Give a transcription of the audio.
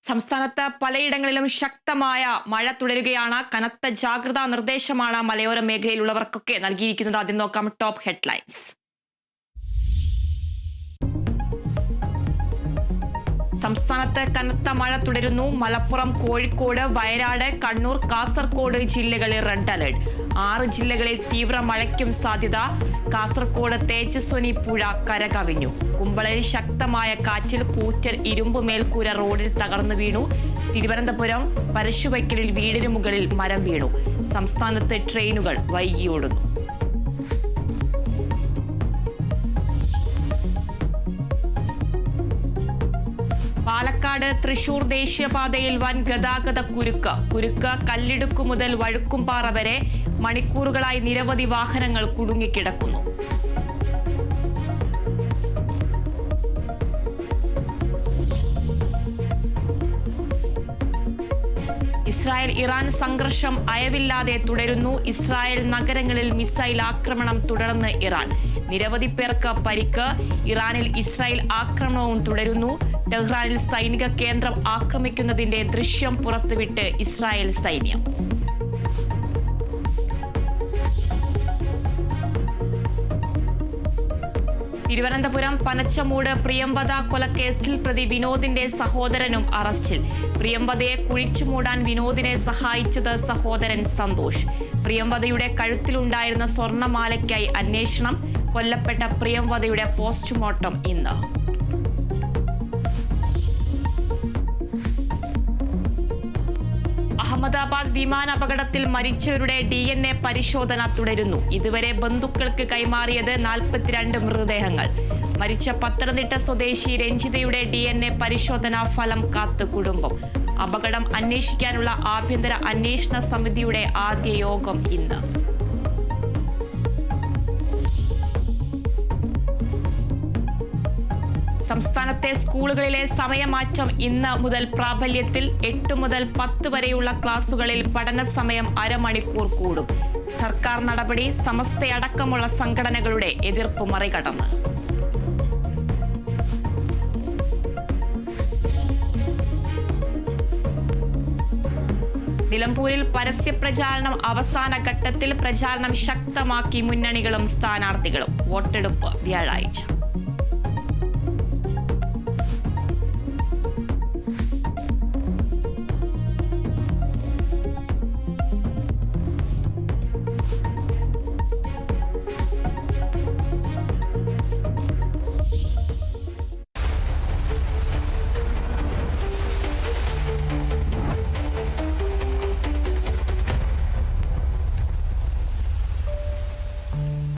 സംസ്ഥാനത്ത് പലയിടങ്ങളിലും ശക്തമായ മഴ തുടരുകയാണ്. കനത്ത ജാഗ്രതാ നിർദ്ദേശമാണ് മലയോര മേഖലയിലുള്ളവർക്കൊക്കെ നൽകിയിരിക്കുന്നത്. ആദ്യം നോക്കാം ടോപ്പ് ഹെഡ്ലൈൻസ്. സംസ്ഥാനത്ത് കനത്ത മഴ തുടരുന്നു. മലപ്പുറം, കോഴിക്കോട്, വയനാട്, കണ്ണൂർ, കാസർഗോഡ് ജില്ലകളിൽ റെഡ് അലർട്ട്. 6 ജില്ലകളിൽ തീവ്ര മഴയ്ക്കും സാധ്യത. കാസർഗോഡ് തേജസ്വനി പുഴ കരകവിഞ്ഞു. കുമ്പളയിൽ ശക്തമായ കാറ്റിൽ കൂറ്റൻ ഇരുമ്പ് മേൽക്കൂര റോഡിൽ തകർന്നു വീണു. തിരുവനന്തപുരം പരശുവയ്ക്കലിൽ വീടിന് മുകളിൽ മരം വീണു. സംസ്ഥാനത്ത് ട്രെയിനുകൾ വൈകിയോടുന്നു. പാലക്കാട് തൃശൂർ ദേശീയപാതയിൽ വൻ ഗതാഗത കുരുക്ക്. കല്ലിടുക്കു മുതൽ വഴുക്കുംപാറ വരെ മണിക്കൂറുകളായി നിരവധി വാഹനങ്ങൾ കുടുങ്ങിക്കിടക്കുന്നു. ഇസ്രായേൽ ഇറാൻ സംഘർഷം അയവില്ലാതെ തുടരുന്നു. ഇസ്രായേൽ നഗരങ്ങളിൽ മിസൈൽ ആക്രമണം തുടർന്ന് ഇറാൻ. നിരവധി പേർക്ക് പരിക്ക്. ഇറാനിൽ ഇസ്രായേൽ ആക്രമണവും തുടരുന്നു. ടെഹ്റാനിൽ സൈനിക കേന്ദ്രം ആക്രമിക്കുന്നതിന്റെ ദൃശ്യം പുറത്തുവിട്ട് ഇസ്രായേൽ സൈന്യം. തിരുവനന്തപുരം പനച്ചമൂട് പ്രിയംവദ കൊലക്കേസിൽ പ്രതി വിനോദിന്റെ സഹോദരനും അറസ്റ്റിൽ. പ്രിയംവദയെ കുഴിച്ചുമൂടാൻ വിനോദിനെ സഹായിച്ചത് സഹോദരൻ സന്തോഷ്. പ്രിയംവദയുടെ കഴുത്തിലുണ്ടായിരുന്ന സ്വർണമാലയ്ക്കായി അന്വേഷണം. കൊല്ലപ്പെട്ട പ്രിയംവദയുടെ പോസ്റ്റ്മോർട്ടം ഇന്ന്. അഹമ്മദാബാദ് വിമാനാപകടത്തിൽ മരിച്ചവരുടെ DNA പരിശോധന തുടരുന്നു. ഇതുവരെ ബന്ധുക്കൾക്ക് കൈമാറിയത് 42 മൃതദേഹങ്ങൾ. മരിച്ച പത്തനംതിട്ട സ്വദേശി രഞ്ജിതയുടെ DNA പരിശോധനാ ഫലം കാത്ത് കുടുംബം. അപകടം അന്വേഷിക്കാനുള്ള ആഭ്യന്തര അന്വേഷണ സമിതിയുടെ ആദ്യ യോഗം ഇന്ന്. സംസ്ഥാനത്തെ സ്കൂളുകളിലെ സമയമാറ്റം ഇന്ന് മുതൽ പ്രാബല്യത്തിൽ. 8 മുതൽ 10 വരെയുള്ള ക്ലാസുകളിൽ പഠന സമയം അരമണിക്കൂർ കൂടും. സർക്കാർ നടപടി സമസ്തയടക്കമുള്ള സംഘടനകളുടെ എതിർപ്പ് മറികടന്ന്. നിലമ്പൂരിൽ പരസ്യപ്രചാരണം അവസാന ഘട്ടത്തിൽ. പ്രചാരണം ശക്തമാക്കി മുന്നണികളും സ്ഥാനാർത്ഥികളും. വോട്ടെടുപ്പ് വ്യാഴാഴ്ച.